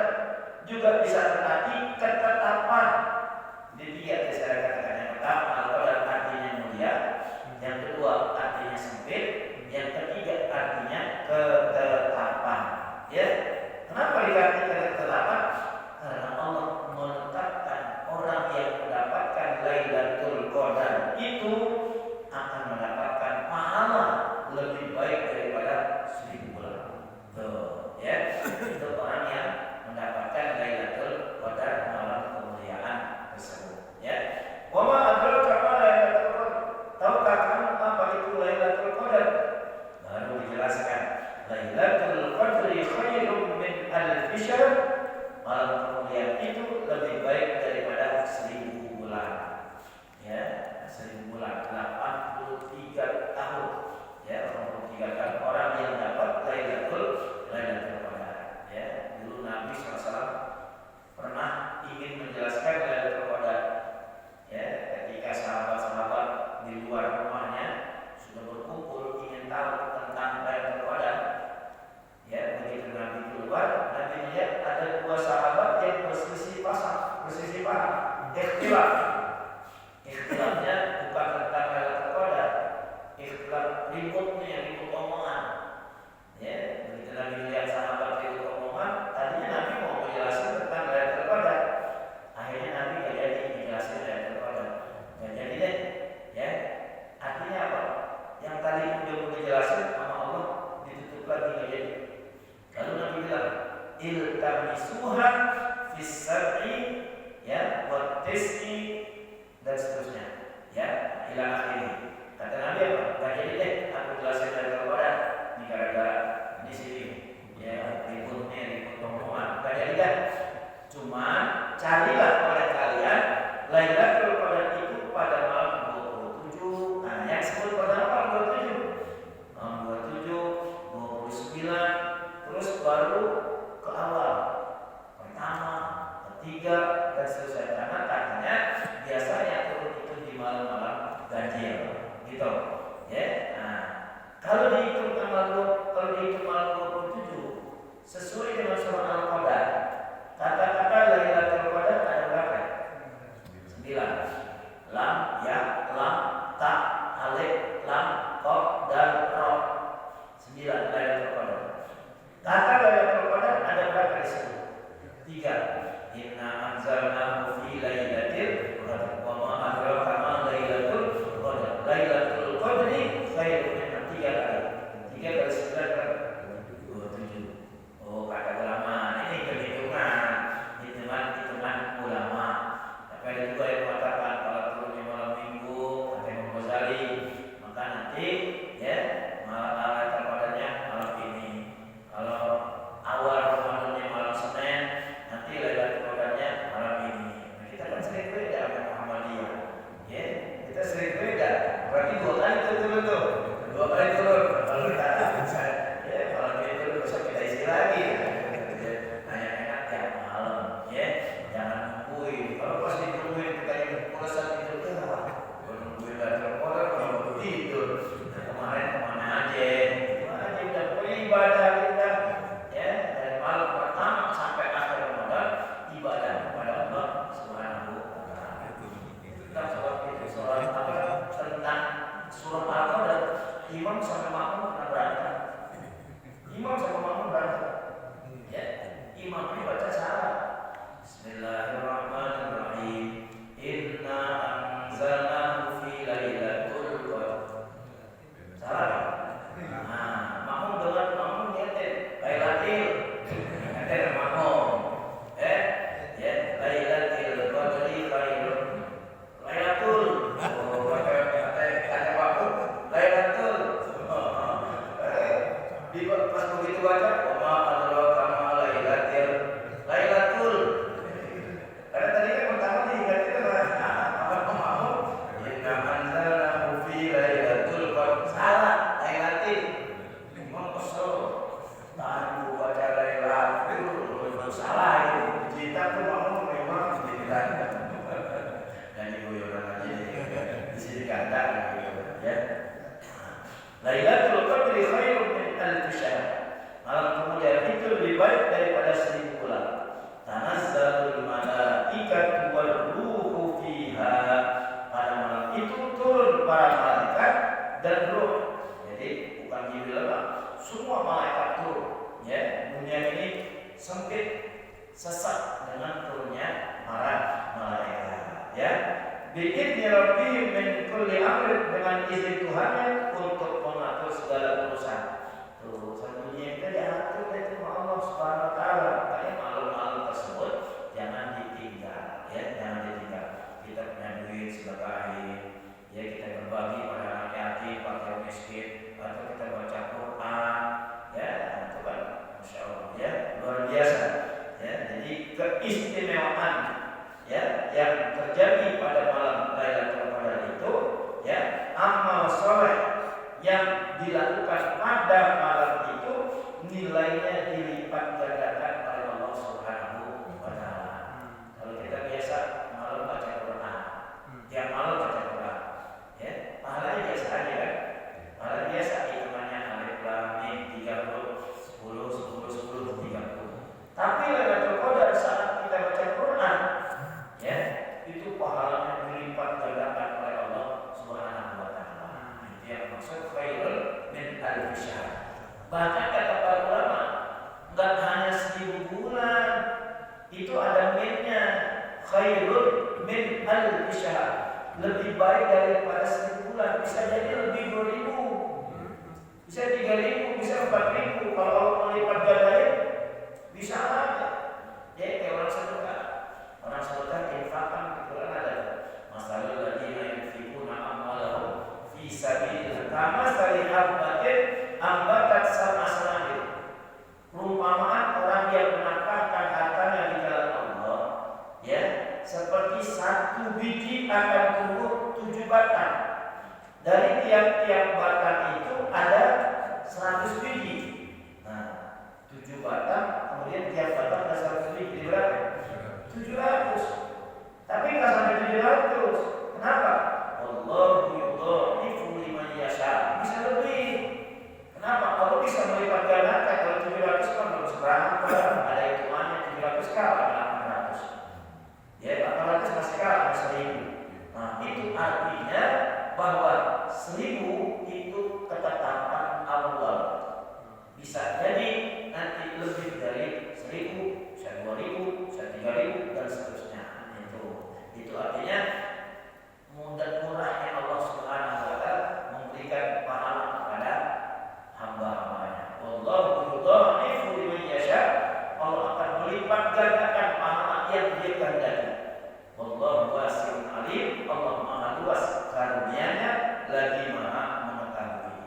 Speaker 2: juga bisa berarti ketetapan. Jadi 3 saya katakan. Yang pertama, Al-Qadar artinya mulia. Yang kedua, artinya sempit. Yang ketiga, artinya ketetapan. Ya, kenapa dikatakan ketetapan? Karena Allah menetapkan orang yang mendapatkan Lailatul Qadar itu akan mendapatkan pahala lebih baik daripada 1000 bulan. Tuh, ya, itu orang yang mendapatkan Lailatul Qadar malam dua sahabat yang berselisih paham, ikhtilaf. Ikhtilafnya bukan tentang Lailatul Qadar, ikhtilaf ribut omongan. Ya, begitu Nabi lihat sahabat ribut omongan, tadinya Nabi mau menjelaskan tentang Lailatul Qadar. Akhirnya Nabi gak jadi menjelaskan Lailatul Qadar. Gak jadi deh. Ya. Artinya apa? Yang tadi udah dijelasin sama Allah ditutup lagi gak jadi. Lalu Nabi bilang, iltamisuha fis sab'i ya wa tis'i dan seterusnya. Ya, ila akhirnya. Kata Nabi apa? Gak jadi deh aku jelasin Lailatul Qadar. Ini gara-gara di sini. Ya, ribut omongan. Gak jadi kan? Cuman carilah oleh kalian Lailatul Qadar itu pada malam 27. Nah, yang sebut pada malam 27. Malam 27, 29, terus baru ke awal. Pertama, ketiga, dan seterusnya. Karena katanya biasanya turun itu di malam-malam ganjil. Gitu. Ya. Nah, kalau dihitung malam 27 sesuai dengan surah Al-Qadar. Kata-kata Lailatul Qadar ada berapa? 9. Lam, ya, lam, ta, alif, lam, qaf, dal, ra. 9 Lailatul Qadar. Kata Lailatul Qadar ada berapa di situ? 3. Inna anzalnahu fi lailatul qadar. Wa ma adraka ma lailatul qadar. Lailatul qadri khairun min 3 kali. 3 kali 9 berapa? 27. Oh, kata ulama ini hitungan ulama. Tapi ada juga yang mengatakan kalau turunnya malam minggu, kata Imam Ghazali, maka nanti ya Lailatul Qadarnya malam ini. Kalau awal Ramadannya malam Senin, nanti Lailatul Qadarnya malam ini. Nah, kita kan sering beda sama Muhammadiyah. Ya, kita sering beda. Berarti 2 kali turun tuh. 2 kali turun. Kalau kita ya kalau itu besok kita isi lagi. Hanya enak ya malam, ya jangan nungguin. Kalau pas ditungguin kita yang puasa tidur kan, nungguin Lailatul Qadar kalau tidur. Nah, kemarin kemana aja? Udah beribadah kita, ya dari malam pertama sampai akhir Ramadan ibadah kepada Allah Subhanahu wa Ta'ala. Kita sholat apa tentang surah Al-Qadar. Imam sama makmum pernah berantem. Ya, imamnya baca salah. Bismillahirrahmanirrahim. Inna anzalnahu fi lailatul qadar. Salah. Nah, makmum nyetir lailatul. Nyetir makmum. Ya, lailatul qadri khairun. Lailatul. Oh, kata makmum lailatul. Pas begitu baca, "Wa ma adraka ma lailatul." Karena tadi kan pertama diingatkan apa pemahaman? Inna anzalnahu fi lailatul qadar. Salah, lailatul. Memang kesel. Tadi baca lailatul, salah itu. Kita tuh mau memang dibilangkan. Dan digoyoran aja di sini kata ya. Lailatul Qadri khairun min alf syahr. Malam kemuliaan itu lebih baik daripada 1000 bulan. Tanazzalul malaikatu wal ruhu fiha. Pada malam itu turun para malaikat dan ruh. Jadi bukan Jibril lah, semua malaikat turun. Ya, dunia ini sempit, sesak dengan turunnya para malaikat. Ya, biidzni rabbihim min kulli amrin, dengan izin Tuhannya untuk mengatur segala urusan. Urusan dunia kita diatur oleh Allah Subhanahu wa Ta'ala. Makanya malam-malam tersebut jangan ditinggal, ya, jangan ditinggal. Kita punya duit sedekahin, ya kita berbagi pada anak yatim, fakir miskin, atau kita baca Quran, ya itu kan, masya Allah, ya luar biasa. Ya, jadi keistimewaan ya yang terjadi pada malam Lailatul Qadar itu, ya amal soleh yang dilakukan pada malam itu nilainya dilipat gandakan oleh Allah Subhanahu wa Ta'ala. Kalau kita biasa malam baca Quran, tiap malam baca Quran, ya pahalanya biasa aja kan? Pahala biasa, hitungannya alif lam mim 30, 10, 10, 10, 30. Tapi Lailatul Qadar 1000 bulan. Itu ada minnya. Khairun min alfi syahr. Lebih baik daripada 1000 bulan. Bisa jadi lebih 2000. Bisa 3000, bisa 4000. Kalau Allah melipat gandain, bisa aja. Ya kayak orang sedekah. Orang sedekah infakkan di Quran ada. Masalul ladzina yunfikuna amwalahum fi sabilillah kamathali habbatin ambatat sab'a sanabil. Perumpamaan orang yang menafkahkan hartanya di jalan Allah, ya, seperti 1 biji akan tumbuh 7 batang. Dari tiap-tiap batang itu ada 100 biji. Nah, 7 batang, kemudian tiap batang ada 100 biji. Berapa? 700. Tapi nggak sampai 700. Kenapa? Allahu yudha'ifu liman yasha. Bisa lebih. Kenapa? Allah bisa melipat gandakan. Kalau 700 kan belum seberapa, ada hitungannya. 700 kalah dengan 800. Ya, 800 masih kalah dengan 1000. Nah, itu artinya bahwa 1000 itu ketetapan Allah. Bisa jadi nanti lebih dari 1000, bisa 2000, bisa 3000 dan seterusnya. Itu artinya mudah murahnya Allah Subhanahu wa taala memberikan pahala kepada hamba-hambanya. Wallahu yudha'ifu liman yasha. Allah akan melipat gandakan pahala yang Dia kehendaki. Wallahu wasi'un alim. Allah Maha luas karunia-Nya lagi Maha mengetahui.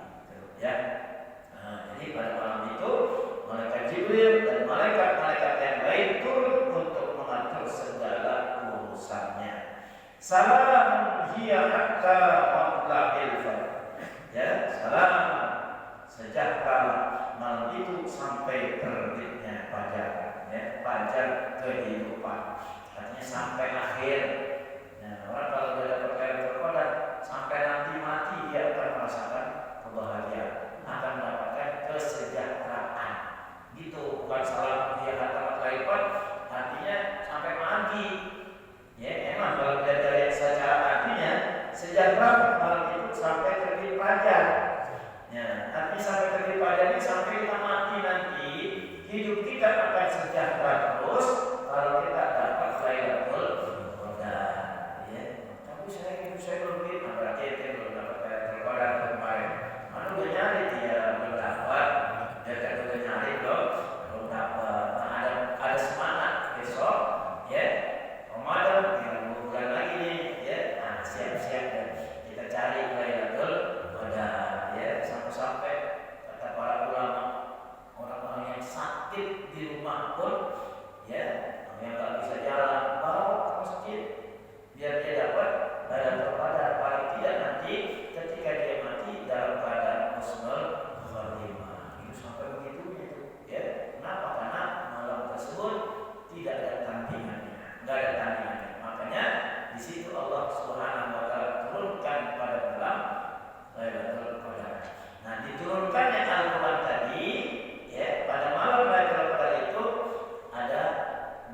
Speaker 2: Ya. Nah, jadi pada malam itu malaikat Jibril dan malaikat-malaikat yang lain turun untuk mengatur segala urusannya. Salam hiya hatta matla'il fajr. Ya, salam sejahtera malam itu sampai terbitnya fajar. Ya, fajar kehidupan. Artinya sampai akhir. Nah, orang kalau sudah dapat Lailatul Qadar sampai nanti mati dia akan merasakan kebahagiaan, akan mendapatkan kesejahteraan. Gitu, bukan salam hiya hatta matla'il fajr. Artinya sampai mati. Ya, emang kalau kita lihat secara artinya sejahtera malam itu sampai terbit fajar. Ya, tapi sampai terbit fajar ini sampai kita mati nanti, hidup kita akan sejahtera terus kalau kita dapat Lailatul Qadar. Ya, tapi hidup saya belum gitu, berarti itu belum dapat Lailatul Qadar kemarin. Mana udah nyari dia belum dapat, dia kan udah nyari belum dapat. Nah, ada semangat besok, ya. Ramadan tinggal 2 bulan lagi nih, ya. Nah, siap-siap ya. Kita cari Lailatul Qadar, ya. Sampai kata para ulama, orang-orang yang sakit di rumah pun, ya, yang nggak bisa jalan, bawa ke masjid biar dia dapat Lailatul Qadar. Paling tidak nanti ketika dia mati dalam keadaan husnul khatimah. Itu sampai begitunya itu, ya. Kenapa? Karena malam tersebut tidak ada tandingannya. Tidak ada tandingannya. Makanya di situ Allah Subhanahu wa taala turunkan pada malam Lailatul Qadar. Nah, diturunkannya Al-Qur'an tadi, ya, pada malam Lailatul Qadar itu ada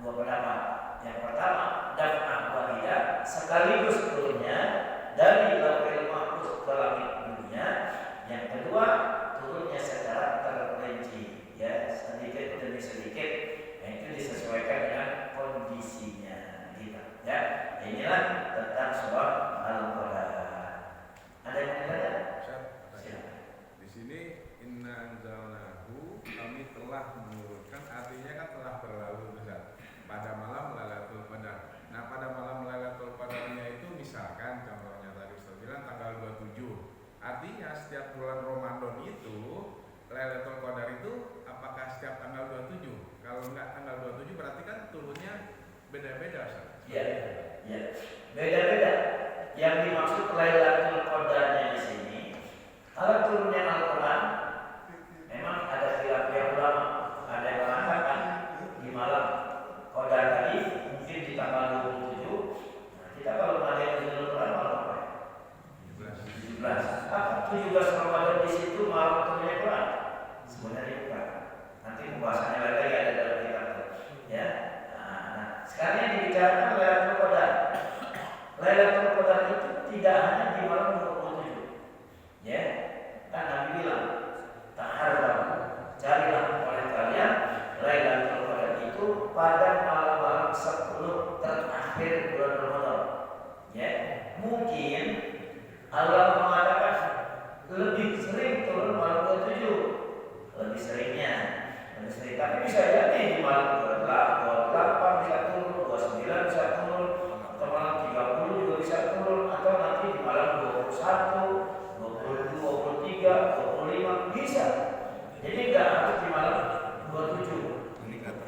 Speaker 2: 2 pendapat. Yang pertama, daf'ah wahidah, sekaligus turunnya dari Lauhul Mahfuz ke langit dunia. Yang kedua, turunnya secara terperinci, ya, sedikit demi sedikit. Itu disesuaikan dengan kondisinya, gitu. Ya, inilah tentang surah Al-Qadar. Ada yang bertanya? Silakan.
Speaker 3: Di sini inna anzalnahu, kami telah menurunkan, artinya kan telah berlalu besar pada malam Lailatul Qadar. Nah, pada malam Lailatul Qadarnya itu misalkan contohnya tadi Ustaz bilang tanggal 27. Artinya setiap bulan Ramadan itu Lailatul Qadar itu apakah setiap tanggal 27? Kalau enggak tanggal 27 berarti kan turunnya beda-beda, Ustaz.
Speaker 2: Ya, ya. Beda-beda. Yang dimaksud Lailatul Qadarnya di sini, kalau turunnya Al-Qur'an memang ada khilaf yang ulama. Ada yang mengatakan di malam Qadar tadi mungkin di tanggal 27. Nah, kita kalau melihat di Al-Qur'an malam apa? 17. Apa 17 Ramadan di situ malam turunnya Quran? Sebenarnya bukan. Nanti pembahasannya lagi ada dalam kitab, ya. Nah, sekarang yang dibicarakan Lailatul Qadar. Lailatul Qadar itu tidak hanya di malam pada malam-malam 10 terakhir bulan Ramadan. Ya, mungkin Allah mengatakan lebih sering turun malam 27, lebih seringnya, lebih sering. Tapi bisa jadi di malam 28 bisa turun, 29 bisa turun, atau malam 30 juga bisa turun, atau nanti di malam 21, 22, 23, 25 bisa. Jadi nggak harus di malam 27,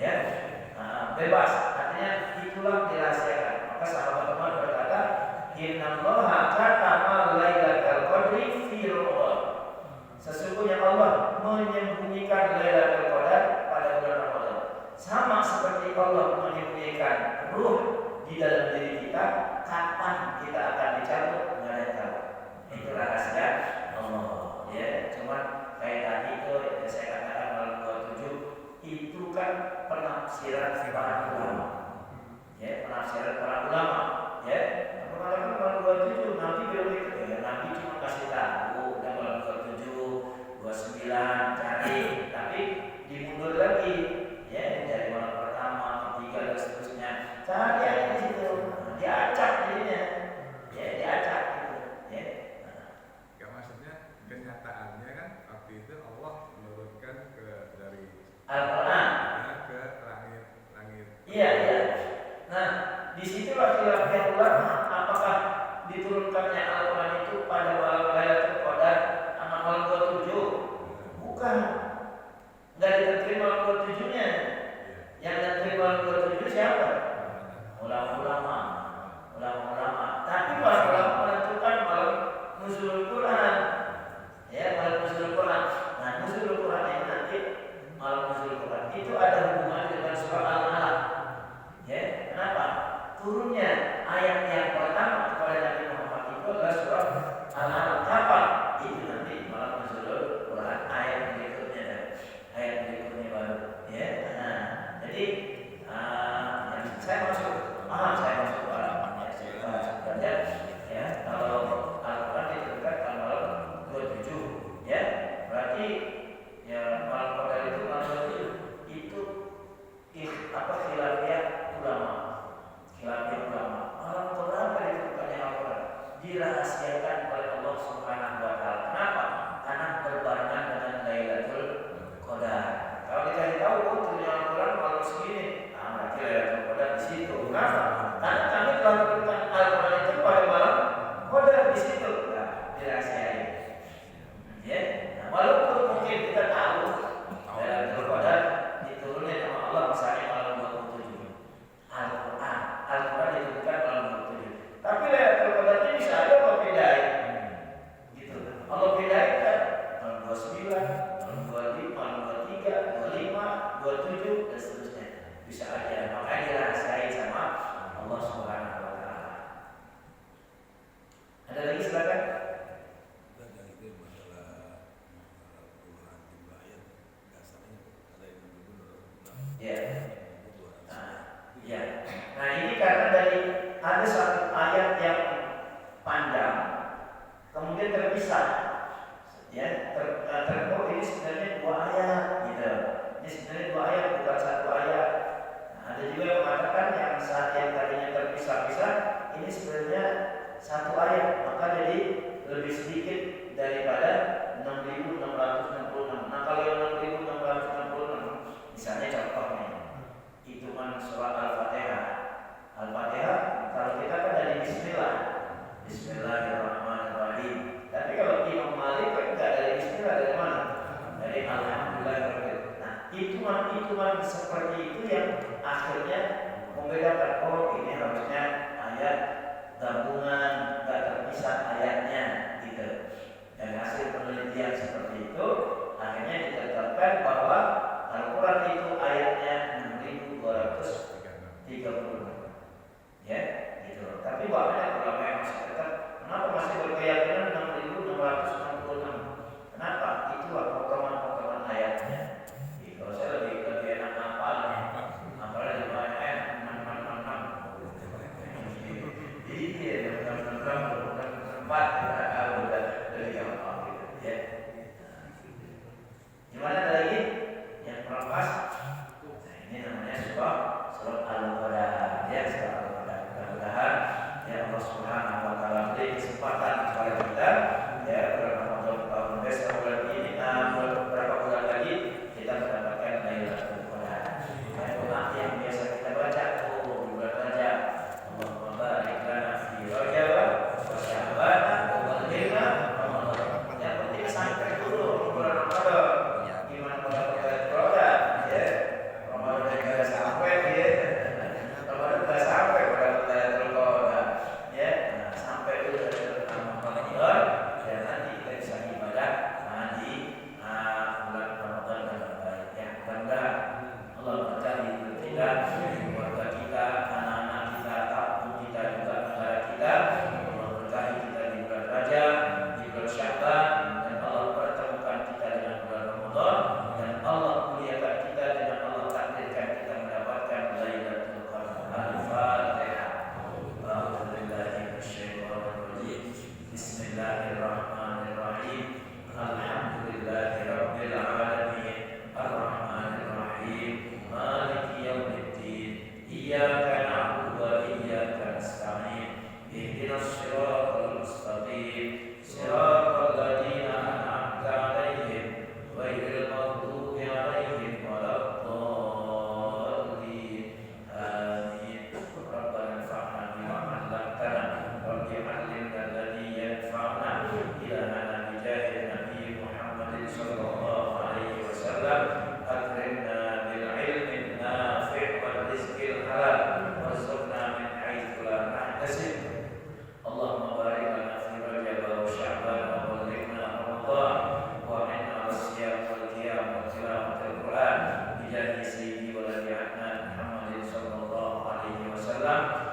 Speaker 2: ya. Nah, bebas. Artinya itulah dirahasiakan. Maka sahabat Umar berkata, Innallaha katama lailatul qadri fi Ramadan. Sesungguhnya Allah menyembunyikan Lailatul Qadar pada bulan Ramadan. Sama seperti Allah menyembunyikan ruh di dalam diri kita, kapan kita akan dicabut nggak ada yang tahu. Itu rahasia Allah. Ya, cuma kayak tadi itu yang saya katakan malam 27 itu kan penafsiran para ulama. Ya, penafsiran para ulama. Ya, mengatakan malam 27 nanti biologis ya, nanti cuma kasih tahu dan malam 27, 29 cari, tapi dimundur lagi. Ya, dari malam pertama, ketiga dan seterusnya. Cari aja di situ, diacak jadinya. Ya, diacak gitu. Ya.
Speaker 3: Ya maksudnya kenyataannya kan waktu itu Allah menurunkan dari
Speaker 2: Al-Quran
Speaker 3: ke langit.
Speaker 2: Iya, iya. Nah, disitulah khilafnya ulama, apakah diturunkannya Al-Quran itu pada malam Lailatul Qadar sama malam 27? Bukan. Enggak diterima malam 27-nya. Yang diterima malam 27 siapa? Ulama-ulama. Tapi para ulama menentukan malam nuzulul Quran. Ya, malam nuzulul Quran. Nah, nuzulul Quran ini nanti malam nuzulul Quran itu ada hubungan dengan surah Al-Alaq. Ya, kenapa? Turunnya ayat yang pertama kepada Nabi Muhammad itu adalah surah Al-Alaq. Kapan? Itu nanti malam nuzulul Quran ayat berikutnya dan ayat berikutnya baru. Ya, nah, jadi saya masuk ya, kalau Al-Quran diturunkan tanggal 27, ya, berarti ya malam Qadar itu malam 27 itu khilafiyah ulama. Malam Qadar diturunkannya Al-Quran dirahasiakan oleh Allah Subhanahu wa taala. Kenapa? Karena berbarengan dengan Lailatul Qadar. Kalau dicari tahu turunnya Al-Quran malam segini, berarti Lailatul Qadar di situ. Kenapa? Karena kami telah menurunkan Al-Quran itu pada malam Qadar di situ. Dirahasiakan. Ya, nah, walaupun mungkin kita tahu Lailatul Qadar diturunnya sama Allah misalnya malam 27. Al-Quran diturunkan malam 27. Tapi Lailatul Qadar ini bisa ada Allah bedain. Gitu. Allah bedain kan malam 29, malam 25, malam 23, 25, 27 dan seterusnya. Bisa aja. Makanya dirahasiain sama Allah Subhanahu wa taala. Ada lagi silakan. Ya. Nah, ini karena dari ada satu ayat yang panjang, kemudian terpisah. Ya, ini sebenarnya dua ayat, gitu. Ini sebenarnya dua ayat, bukan satu ayat. Nah, ada juga yang mengatakan yang saat yang tadinya terpisah-pisah, ini sebenarnya satu ayat, maka jadi lebih sedikit daripada 6.666. Nah, kalau yang 6.666, misalnya contohnya hitungan surah Al-Fatihah. Al-Fatihah kalau kita kan dari Bismillah, Bismillahirrahmanirrahim. Tapi kalau Imam Malik kan nggak dari Bismillah, dari mana? Dari Alhamdulillah. Nah, hitungan seperti itu yang akhirnya membedakan, oh ini harusnya ayat gabungan, nggak terpisah ayatnya, gitu. Dan hasil penelitian seperti itu akhirnya ditetapkan bahwa Al-Quran itu ayatnya 6.236. Ya, gitu. Tapi banyak ulama yang masih tetap, kenapa masih berkeyakinan 6.666? Kenapa? Itulah potongan-potongan ayatnya. Jadi, kalau saya lebih enak hafal, hafalnya lebih banyak 666. Iya, 666, 4 udah dari hafal gitu, ya. Gimana lagi? Yang pelepas? kita, keluarga kita, anak-anak kita, kampung kita, juga negara kita. Allah berkahi kita di bulan Rajab, di bulan Sya'ban, dan Allah pertemukan kita dengan bulan Ramadan, dan Allah muliakan kita dengan Allah takdirkan kita mendapatkan Lailatul Qadar. Al-Fatihah. A'udzu billahi minasyaitonir rajim. Bismillahirrahmanirrahim. Alhamdulillahi rabbil alamin. Ar-Rahmanir Rahim. Maliki yaumiddin. Iyyaka na'budu wa iyyaka nasta'in. Ihdinas siratal mustaqim. Siratal ladzina an'amta 'alaihim ghairil maghdubi 'alaihim waladdallin. Amin. Rabbana anfa'na bima 'allamtana wa 'allimna alladhi yanfa'una. Ilahana bijahi Nabi Muhammadin sallallahu alaihi wasallam. Akrimna bil ilmin nafi' wal rizqil halal warzuqna min haitsu la nahtasib. Allahumma barik lana fi Rajab wa Sya'ban wa ballighna Ramadan wa inna al-siyam wal qiyam wa tilawatil Qur'an bijahi sayyidi wa nabiyyina Muhammadin sallallahu alaihi wasallam.